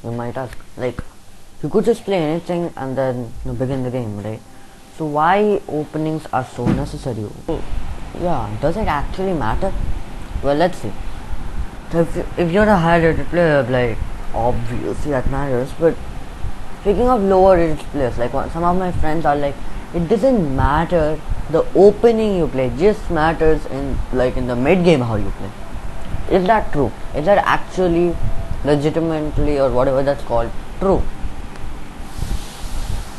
You might ask, like, you could just play anything and then begin the game, right? So why openings are so necessary? Yeah, does it actually matter? Well, let's see. So if you're a high rated player, like, obviously that matters. But speaking of lower rated players, like some of my friends are like, it doesn't matter the opening you play, just matters in the mid game how you play. Is that true? Is that actually legitimately or whatever that's called true?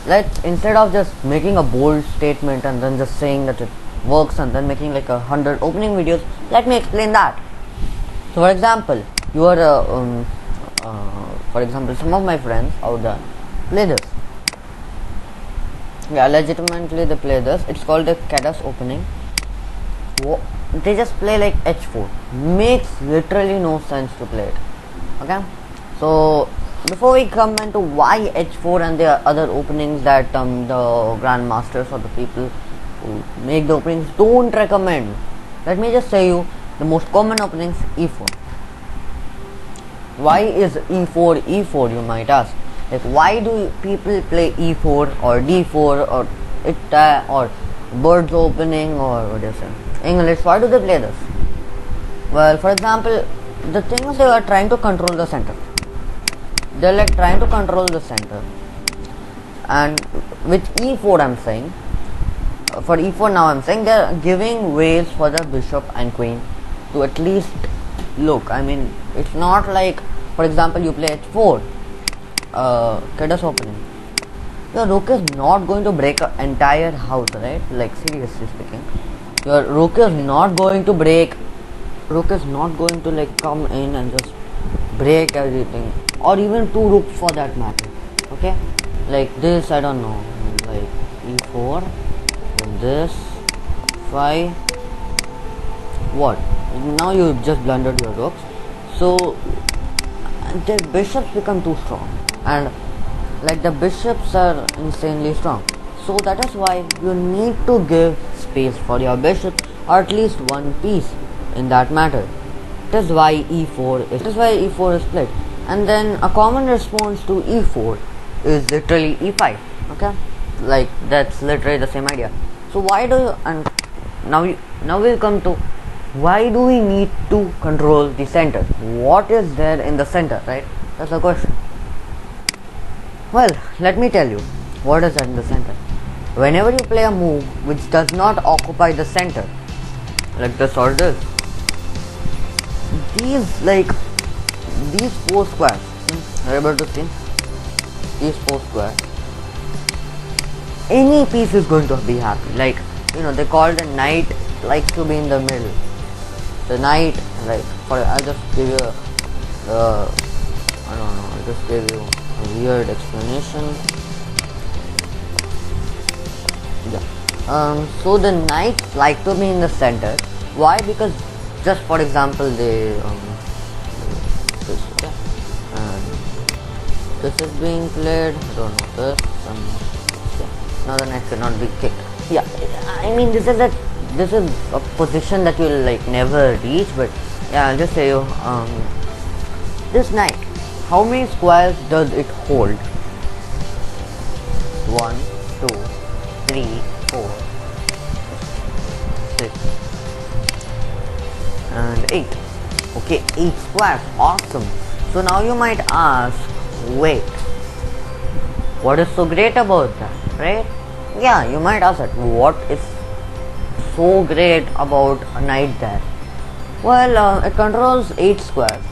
Let's, instead of just making a bold statement and then just saying that it works and then making like 100 opening videos, let me explain that. So for example, you are for example, some of my friends out there play this. Yeah, legitimately they play this. It's called the Kedas opening. They just play like h4. Makes literally no sense to play it. Okay, so before we come into why h4 and the other openings that the grandmasters or the people who make the openings don't recommend, let me just say you the most common openings e4. Why is e4 you might ask? Like, why do people play e4 or d4 or or birds opening or what do you say, English? Why do they play this? Well, for example, the thing is they are trying to control the center. They're like trying to control the center, and with e4 I'm saying, for e4 now I'm saying they're giving ways for the bishop and queen to at least look. I mean, it's not like, for example, you play h4, Kedas opening. Your rook is not going to break an entire house, right? Like, seriously speaking, your rook is not going to break. Rook is not going to like come in and just break everything, or even two rooks for that matter. Okay, like this, I don't know, like e4, then this 5. What? Now you just blundered your rooks, so the bishops become too strong, and like the bishops are insanely strong. So that is why you need to give space for your bishop, or at least one piece in that matter. That is why e4 is played. And then a common response to e4 is literally e5. Okay, like that's literally the same idea. So why do you, and now we'll come to why do we need to control the center? What is there in the center, right? That's the question. Well, let me tell you what is in the center. Whenever you play a move which does not occupy the center, like this or this, these four squares, are you able to see? These four squares, any piece is going to be happy. Like, they call the knight likes to be in the middle. The knight, like, I'll just give you I'll just give you a weird explanation. Yeah. So the knights like to be in the center. Why? Because, just for example, this, okay, and this is being played. I don't know this. Yeah. Now the knight cannot be kicked. Yeah, I mean this is a position that you'll like never reach. But yeah, I'll just say you this knight, how many squares does it hold? 1, 2, 3, 4, 6, and 8. Okay, 8 squares. Awesome. So now you might ask, wait, what is so great about that, right? Yeah, you might ask that, what is so great about a knight there? Well, it controls 8 squares,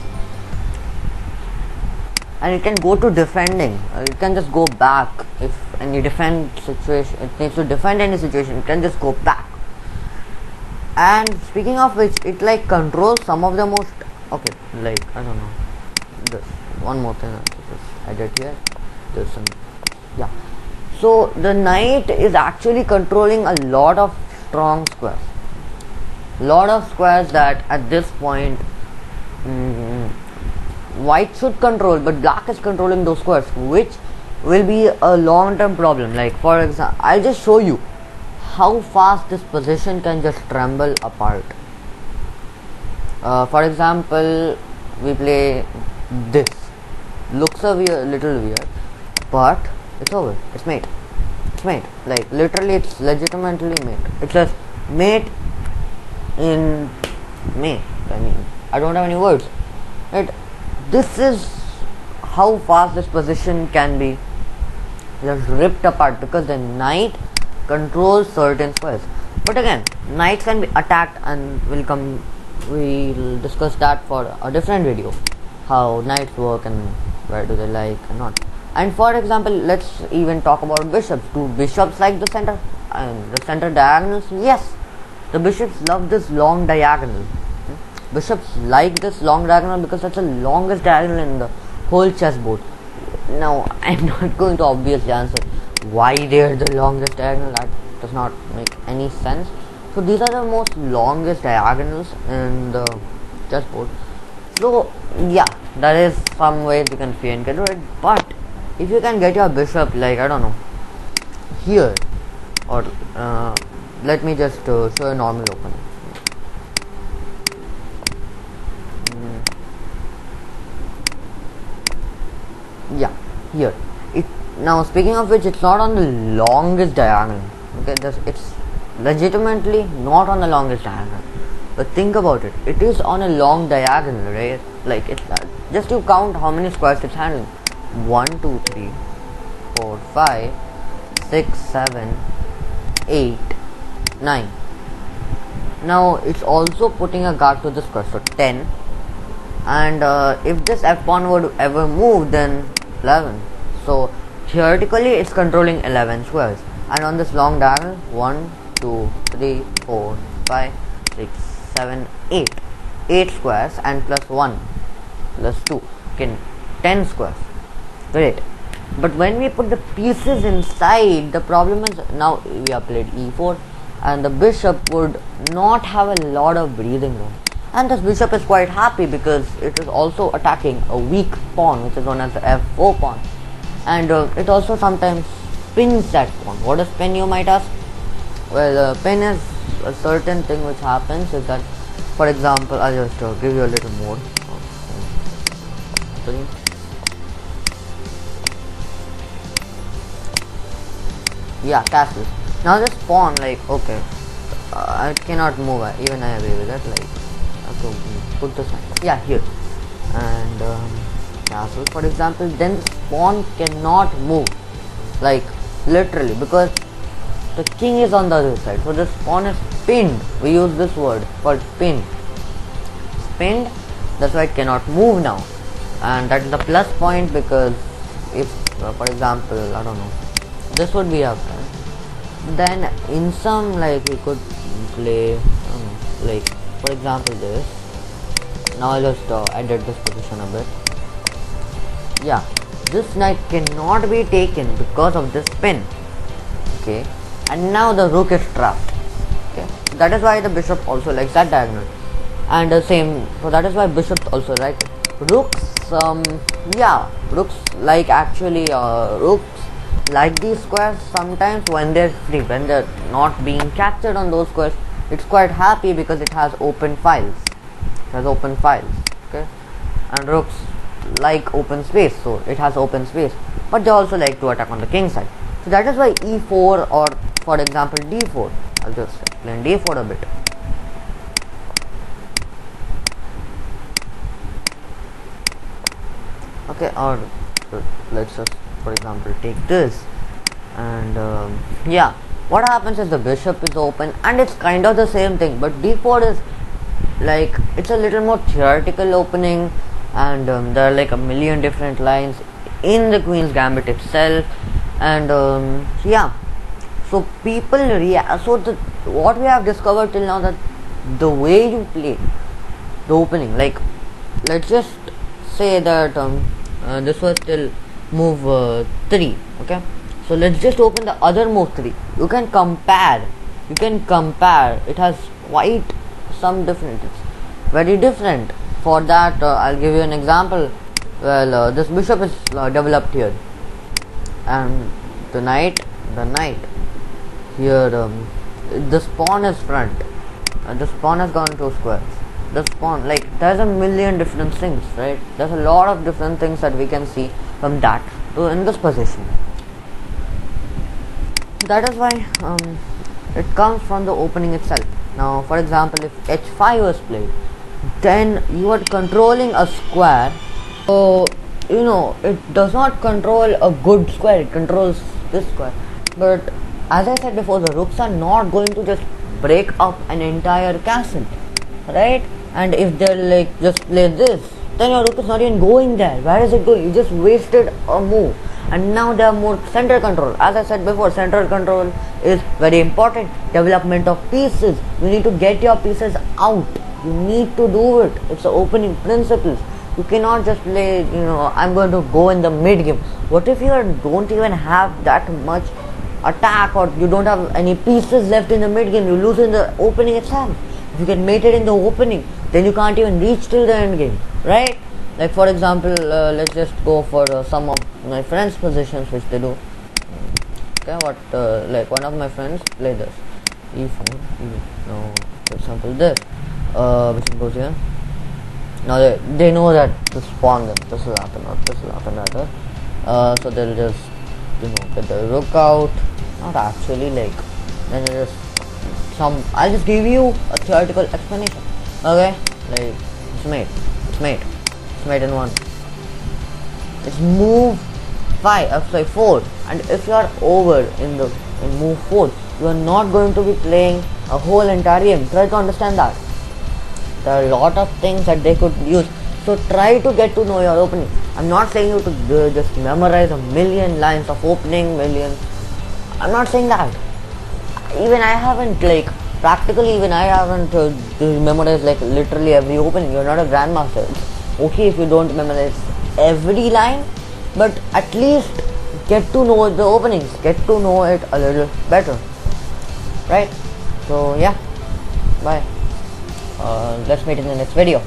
and it can go to defending. It can just go back if any defend situation, it needs to defend any situation, it can just go back. And speaking of which, it like controls some of the most, okay, like, I don't know, this one more thing, just edit here, this, and yeah. So the knight is actually controlling a lot of strong squares, that at this point white should control, but black is controlling those squares, which will be a long-term problem. Like, for example, I'll just show you how fast this position can just tremble apart. For example, we play this. looks a little weird, but it's over. It's mate. It's mate. Like literally, it's legitimately mate. It says mate in May. I mean, I don't have any words. Right? This is how fast this position can be just ripped apart, because the knight controls certain squares. But again, knights can be attacked, and we'll discuss that for a different video, how knights work and where do they like and not. And for example, let's even talk about bishops. Do bishops like the center and the center diagonals? Yes, the bishops love this long diagonal. Bishops like this long diagonal because that's the longest diagonal in the whole chessboard. Now, I'm not going to obviously answer why they're the longest diagonal. That does not make any sense. So these are the most longest diagonals in the chessboard. So yeah, that is some ways you can free and get rid. But if you can get your bishop, like I don't know, here, or let me just show a normal opening. Yeah, here. Now speaking of which, it's not on the longest diagonal. Okay, it's legitimately not on the longest diagonal. But think about it. It is on a long diagonal, right? Like it's just to count how many squares it's handling. 1, 2, 3, 4, 5, 6, 7, 8, 9. Now it's also putting a guard to the square, so 10. And if this f pawn would ever move, then 11. So theoretically it's controlling 11 squares, and on this long diagonal 1, 2, 3, 4, 5, 6, 7, 8 squares, and plus 1 plus 2, okay, 10 squares. Great. But when we put the pieces inside, the problem is now we have played e4, and the bishop would not have a lot of breathing room. And this bishop is quite happy because it is also attacking a weak pawn, which is known as the f4 pawn. And it also sometimes pins that pawn. What is pin, you might ask? Well, pin is a certain thing which happens is that, for example, I'll just give you a little more. Yeah, castle. Now this pawn, like, okay, I cannot move. Even I agree with that. Like, I have to put this one. Yeah, here. And castle, for example, then this pawn cannot move. Like, literally, because the king is on the other side. So this pawn is pinned. We use this word called pinned. It's pinned. That's why it cannot move now. And that is the plus point, because if, for example, I don't know, this would be up. Then in some, like, you could play, I don't know, like, for example, this. Now I'll just edit this position a bit. Yeah, this knight cannot be taken because of this pin. Okay, and now the rook is trapped. Okay, that is why the bishop also likes that diagonal. And the same, so that is why bishops also like it. Rooks, yeah, rooks like actually rooks like these squares sometimes when they're free, when they're not being captured on those squares. It's quite happy because it has open files. Okay, and rooks like open space, so it has open space, but they also like to attack on the king side. So that is why e4, or for example d4. I'll just explain d4 a bit. Okay, or let's just, for example, take this, and yeah, what happens is the bishop is open, and it's kind of the same thing, but d4 is like, it's a little more theoretical opening, and there are like a million different lines in the Queen's Gambit itself, and yeah, so people react. So what we have discovered till now, that the way you play the opening, like, let's just say that this was till move 3. Okay, so let's just open the other move 3. You can compare. It has quite some difference. It's very different. For that, I'll give you an example. Well, this bishop is developed here, and the knight here. This pawn is front. This pawn has gone 2 squares. the spawn, like there's a million different things, right? There's a lot of different things that we can see from that to in this position. That is why it comes from the opening itself. Now for example, if h5 was played, then you are controlling a square, so you know it does not control a good square, it controls this square. But as I said before, the rooks are not going to just break up an entire castle, right? And if they're like just play this, then your rook is not even going there. Where is it going? You just wasted a move, and now they have more central control. As I said before, central control is very important. Development of pieces, you need to get your pieces out, you need to do it. It's the opening principles. You cannot just play, I'm going to go in the mid game. What if you don't even have that much attack, or you don't have any pieces left in the mid game? You lose in the opening itself. If you get mated in the opening, then you can't even reach till the end game, right? Like for example, let's just go for some of my friends' positions which they do. Okay, like one of my friends play this e4, now for example this, which goes here. Now they know that to spawn them, this will happen or this will happen rather. So they'll just get the rook out. Not actually, like then just I'll just give you a theoretical explanation. Okay, like it's mate in one. It's move 4, and if you are over in move 4, you are not going to be playing a whole entire game. Try to understand that. There are a lot of things that they could use, so try to get to know your opening. I'm not saying you to just memorize a million lines of opening, I'm not saying that. Even I haven't memorized like literally every opening. You're not a grandmaster. It's okay if you don't memorize every line, but at least get to know the openings, get to know it a little better, right? So yeah, bye. Let's meet in the next video.